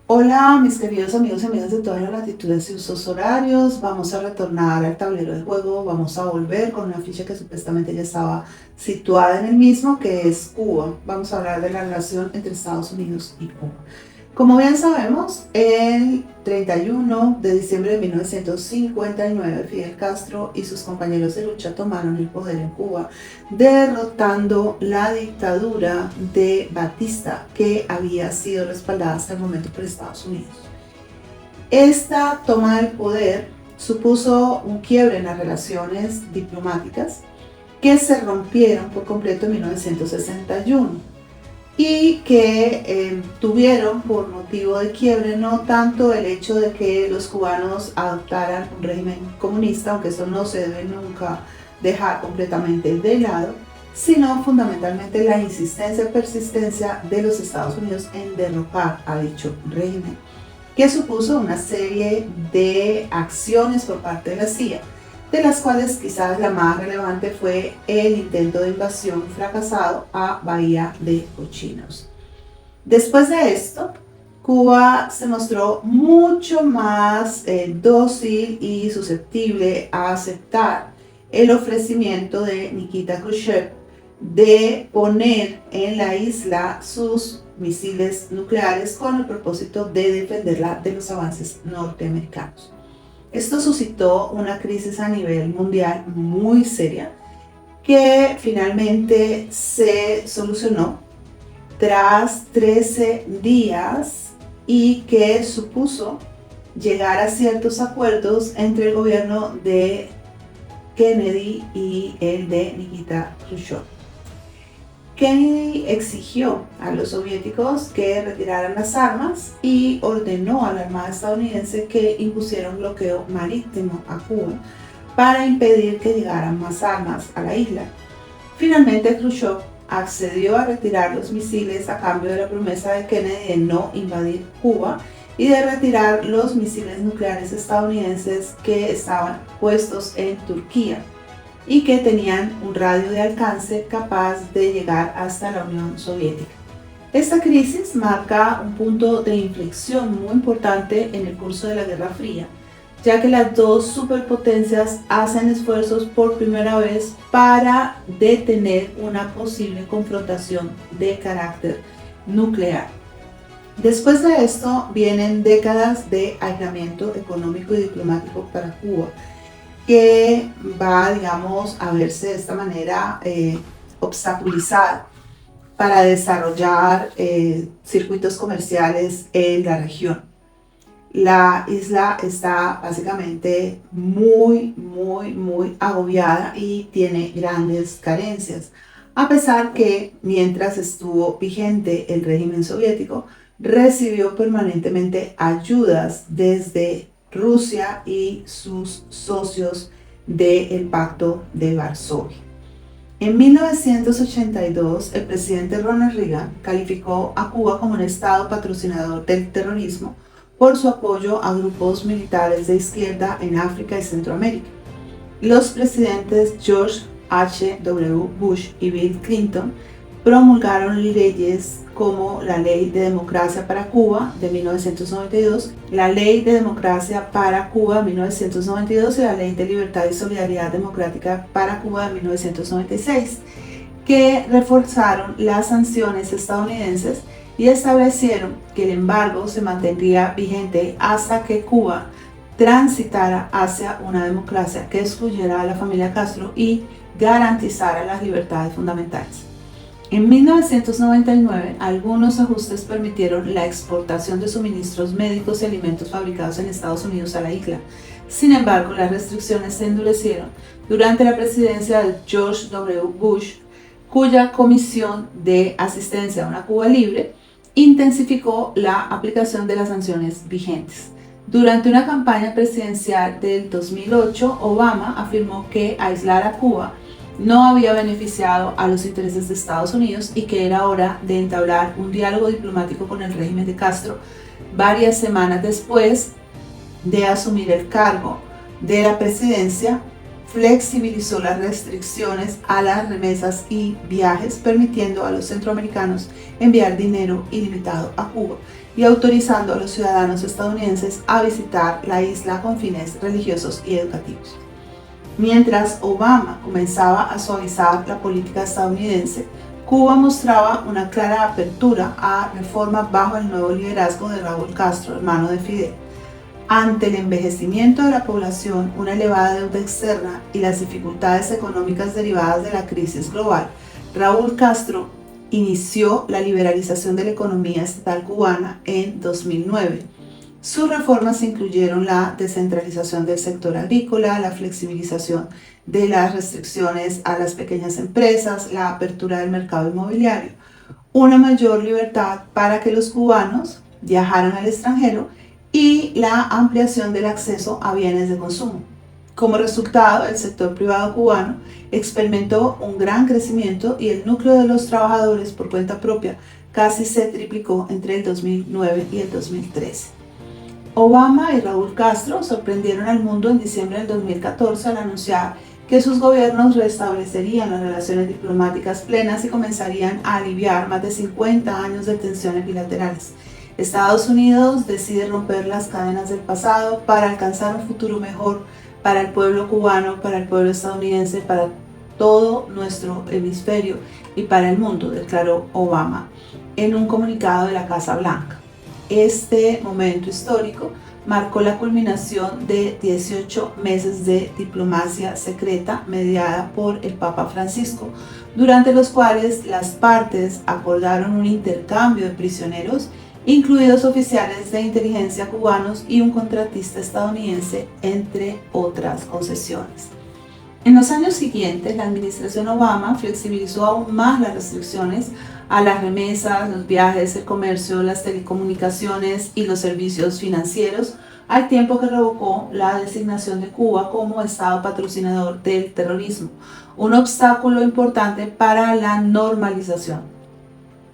Hola, mis queridos amigos y amigas de todas las latitudes y usos horarios. Vamos a retornar al tablero de juego. Vamos a volver con una ficha que supuestamente ya estaba situada en el mismo, que es Cuba. Vamos a hablar de la relación entre Estados Unidos y Cuba. Como bien sabemos, el 31 de diciembre de 1959, Fidel Castro y sus compañeros de lucha tomaron el poder en Cuba, derrotando la dictadura de Batista, que había sido respaldada hasta el momento por Estados Unidos. Esta toma del poder supuso un quiebre en las relaciones diplomáticas que se rompieron por completo en 1961 y que tuvieron por motivo de quiebre no tanto el hecho de que los cubanos adoptaran un régimen comunista, aunque eso no se debe nunca dejar completamente de lado, sino fundamentalmente la insistencia y persistencia de los Estados Unidos en derrocar a dicho régimen, que supuso una serie de acciones por parte de la CIA, de las cuales quizás la más relevante fue el intento de invasión fracasado a Bahía de Cochinos. Después de esto, Cuba se mostró mucho más dócil y susceptible a aceptar el ofrecimiento de Nikita Khrushchev de poner en la isla sus misiles nucleares con el propósito de defenderla de los avances norteamericanos. Esto suscitó una crisis a nivel mundial muy seria que finalmente se solucionó tras 13 días y que supuso llegar a ciertos acuerdos entre el gobierno de Kennedy y el de Nikita Khrushchev. Kennedy exigió a los soviéticos que retiraran las armas y ordenó a la Armada estadounidense que impusiera un bloqueo marítimo a Cuba para impedir que llegaran más armas a la isla. Finalmente, Khrushchev accedió a retirar los misiles a cambio de la promesa de Kennedy de no invadir Cuba y de retirar los misiles nucleares estadounidenses que estaban puestos en Turquía y que tenían un radio de alcance capaz de llegar hasta la Unión Soviética. Esta crisis marca un punto de inflexión muy importante en el curso de la Guerra Fría, ya que las dos superpotencias hacen esfuerzos por primera vez para detener una posible confrontación de carácter nuclear. Después de esto vienen décadas de aislamiento económico y diplomático para Cuba, que va, digamos, a verse de esta manera obstaculizada para desarrollar circuitos comerciales en la región. La isla está básicamente muy agobiada y tiene grandes carencias, a pesar que mientras estuvo vigente el régimen soviético, recibió permanentemente ayudas desde Rusia y sus socios del Pacto de Varsovia. En 1982, el presidente Ronald Reagan calificó a Cuba como un estado patrocinador del terrorismo por su apoyo a grupos militares de izquierda en África y Centroamérica. Los presidentes George H.W. Bush y Bill Clinton promulgaron leyes como la Ley de Democracia para Cuba de 1992, la Ley de Democracia para Cuba de 1992 y la Ley de Libertad y Solidaridad Democrática para Cuba de 1996, que reforzaron las sanciones estadounidenses y establecieron que el embargo se mantendría vigente hasta que Cuba transitara hacia una democracia que excluyera a la familia Castro y garantizara las libertades fundamentales. En 1999, algunos ajustes permitieron la exportación de suministros médicos y alimentos fabricados en Estados Unidos a la isla. Sin embargo, las restricciones se endurecieron durante la presidencia de George W. Bush, cuya Comisión de Asistencia a una Cuba Libre intensificó la aplicación de las sanciones vigentes. Durante una campaña presidencial del 2008, Obama afirmó que aislar a Cuba no había beneficiado a los intereses de Estados Unidos y que era hora de entablar un diálogo diplomático con el régimen de Castro varias semanas después de asumir el cargo de la presidencia flexibilizó las restricciones a las remesas y viajes, permitiendo a los centroamericanos enviar dinero ilimitado a Cuba y autorizando a los ciudadanos estadounidenses a visitar la isla con fines religiosos y educativos. Mientras Obama comenzaba a suavizar la política estadounidense, Cuba mostraba una clara apertura a reformas bajo el nuevo liderazgo de Raúl Castro, hermano de Fidel. Ante el envejecimiento de la población, una elevada deuda externa y las dificultades económicas derivadas de la crisis global, Raúl Castro inició la liberalización de la economía estatal cubana en 2009. Sus reformas incluyeron la descentralización del sector agrícola, la flexibilización de las restricciones a las pequeñas empresas, la apertura del mercado inmobiliario, una mayor libertad para que los cubanos viajaran al extranjero y la ampliación del acceso a bienes de consumo. Como resultado, el sector privado cubano experimentó un gran crecimiento y el núcleo de los trabajadores por cuenta propia casi se triplicó entre el 2009 y el 2013. Obama y Raúl Castro sorprendieron al mundo en diciembre del 2014 al anunciar que sus gobiernos restablecerían las relaciones diplomáticas plenas y comenzarían a aliviar más de 50 años de tensiones bilaterales. Estados Unidos decide romper las cadenas del pasado para alcanzar un futuro mejor para el pueblo cubano, para el pueblo estadounidense, para todo nuestro hemisferio y para el mundo, declaró Obama en un comunicado de la Casa Blanca. Este momento histórico marcó la culminación de 18 meses de diplomacia secreta mediada por el Papa Francisco, durante los cuales las partes acordaron un intercambio de prisioneros, incluidos oficiales de inteligencia cubanos y un contratista estadounidense, entre otras concesiones. En los años siguientes, la administración Obama flexibilizó aún más las restricciones a las remesas, los viajes, el comercio, las telecomunicaciones y los servicios financieros, al tiempo que revocó la designación de Cuba como Estado patrocinador del terrorismo, un obstáculo importante para la normalización.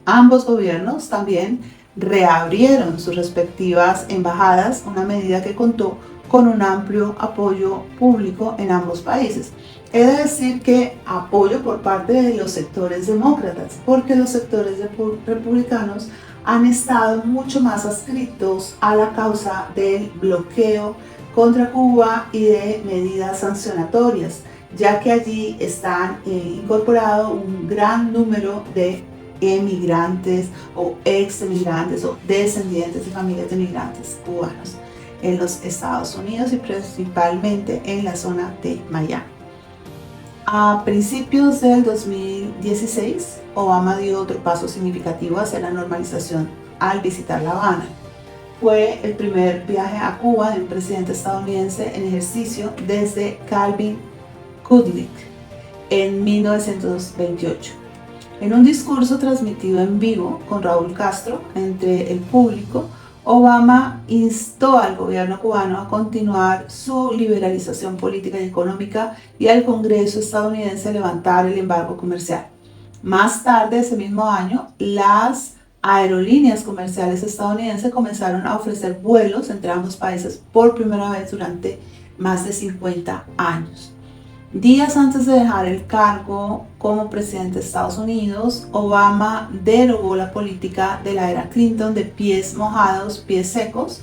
Ambos gobiernos también reabrieron sus respectivas embajadas, una medida que contó con un amplio apoyo público en ambos países. He de decir que apoyo por parte de los sectores demócratas, porque los sectores republicanos han estado mucho más adscritos a la causa del bloqueo contra Cuba y de medidas sancionatorias, ya que allí están incorporado un gran número de emigrantes o ex-emigrantes o descendientes de familias de migrantes cubanos en los Estados Unidos y principalmente en la zona de Miami. A principios del 2016, Obama dio otro paso significativo hacia la normalización al visitar La Habana. Fue el primer viaje a Cuba de un presidente estadounidense en ejercicio desde Calvin Coolidge en 1928. En un discurso transmitido en vivo con Raúl Castro entre el público, Obama instó al gobierno cubano a continuar su liberalización política y económica y al Congreso estadounidense a levantar el embargo comercial. Más tarde ese mismo año, las aerolíneas comerciales estadounidenses comenzaron a ofrecer vuelos entre ambos países por primera vez durante más de 50 años. Días antes de dejar el cargo como presidente de Estados Unidos, Obama derogó la política de la era Clinton de pies mojados, pies secos.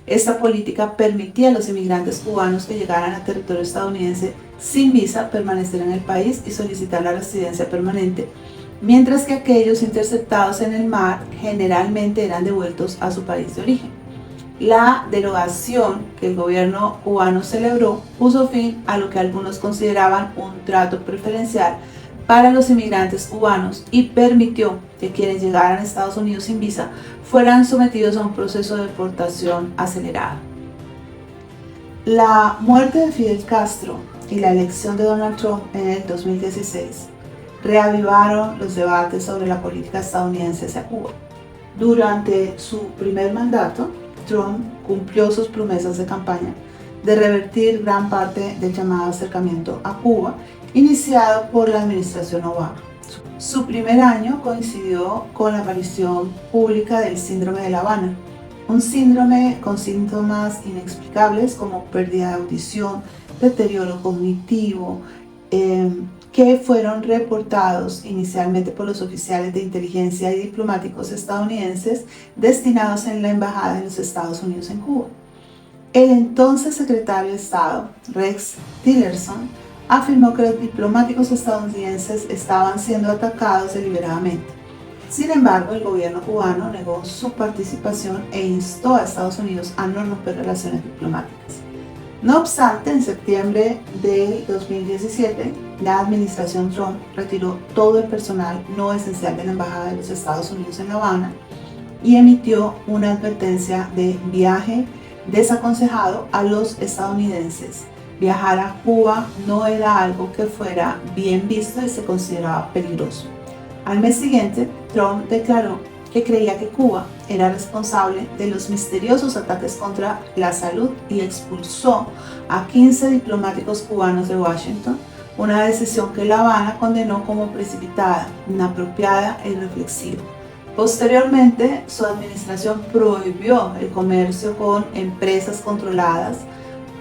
Esta política permitía a los inmigrantes cubanos que llegaran a territorio estadounidense sin visa permanecer en el país y solicitar la residencia permanente, mientras que aquellos interceptados en el mar generalmente eran devueltos a su país de origen. La derogación que el gobierno cubano celebró puso fin a lo que algunos consideraban un trato preferencial para los inmigrantes cubanos y permitió que quienes llegaran a Estados Unidos sin visa fueran sometidos a un proceso de deportación acelerado. La muerte de Fidel Castro y la elección de Donald Trump en el 2016 reavivaron los debates sobre la política estadounidense hacia Cuba. Durante su primer mandato, Trump cumplió sus promesas de campaña de revertir gran parte del llamado acercamiento a Cuba, iniciado por la administración Obama. Su primer año coincidió con la aparición pública del síndrome de La Habana, un síndrome con síntomas inexplicables como pérdida de audición, deterioro cognitivo, que fueron reportados inicialmente por los oficiales de inteligencia y diplomáticos estadounidenses destinados en la Embajada de los Estados Unidos en Cuba. El entonces secretario de Estado, Rex Tillerson, afirmó que los diplomáticos estadounidenses estaban siendo atacados deliberadamente. Sin embargo, el gobierno cubano negó su participación e instó a Estados Unidos a no romper relaciones diplomáticas. No obstante, en septiembre del 2017, la administración Trump retiró todo el personal no esencial de la Embajada de los Estados Unidos en La Habana y emitió una advertencia de viaje desaconsejado a los estadounidenses. Viajar a Cuba no era algo que fuera bien visto y se consideraba peligroso. Al mes siguiente, Trump declaró que creía que Cuba era responsable de los misteriosos ataques contra la salud y expulsó a 15 diplomáticos cubanos de Washington, una decisión que La Habana condenó como precipitada, inapropiada e irreflexiva. Posteriormente, su administración prohibió el comercio con empresas controladas,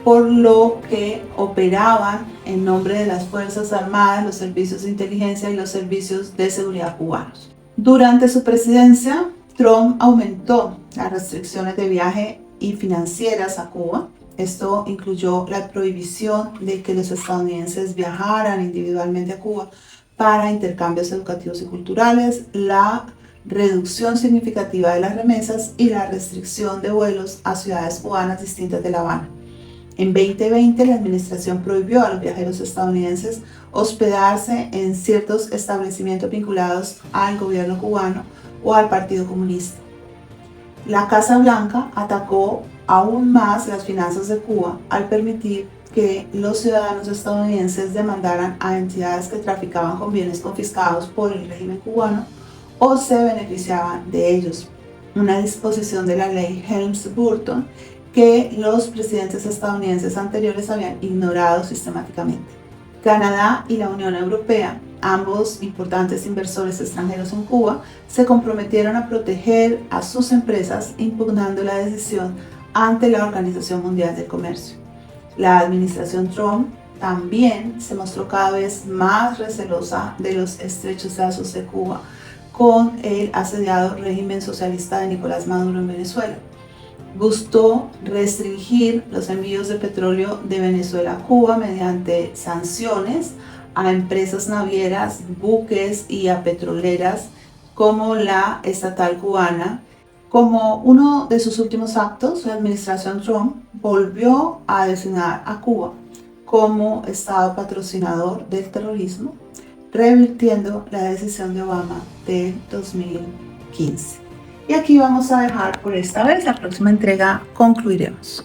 por lo que operaban en nombre de las Fuerzas Armadas, los servicios de inteligencia y los servicios de seguridad cubanos. Durante su presidencia, Trump aumentó las restricciones de viaje y financieras a Cuba. Esto incluyó la prohibición de que los estadounidenses viajaran individualmente a Cuba para intercambios educativos y culturales, la reducción significativa de las remesas y la restricción de vuelos a ciudades cubanas distintas de La Habana. En 2020, la administración prohibió a los viajeros estadounidenses hospedarse en ciertos establecimientos vinculados al gobierno cubano o al Partido Comunista. La Casa Blanca atacó aún más las finanzas de Cuba al permitir que los ciudadanos estadounidenses demandaran a entidades que traficaban con bienes confiscados por el régimen cubano o se beneficiaban de ellos. Una disposición de la ley Helms-Burton que los presidentes estadounidenses anteriores habían ignorado sistemáticamente. Canadá y la Unión Europea, ambos importantes inversores extranjeros en Cuba, se comprometieron a proteger a sus empresas impugnando la decisión ante la Organización Mundial del Comercio. La administración Trump también se mostró cada vez más recelosa de los estrechos lazos de Cuba con el asediado régimen socialista de Nicolás Maduro en Venezuela. Buscó restringir los envíos de petróleo de Venezuela a Cuba mediante sanciones a empresas navieras, buques y a petroleras como la estatal cubana. Como uno de sus últimos actos, la administración Trump volvió a designar a Cuba como estado patrocinador del terrorismo, revirtiendo la decisión de Obama de 2015. Y aquí vamos a dejar por esta vez, la próxima entrega concluiremos.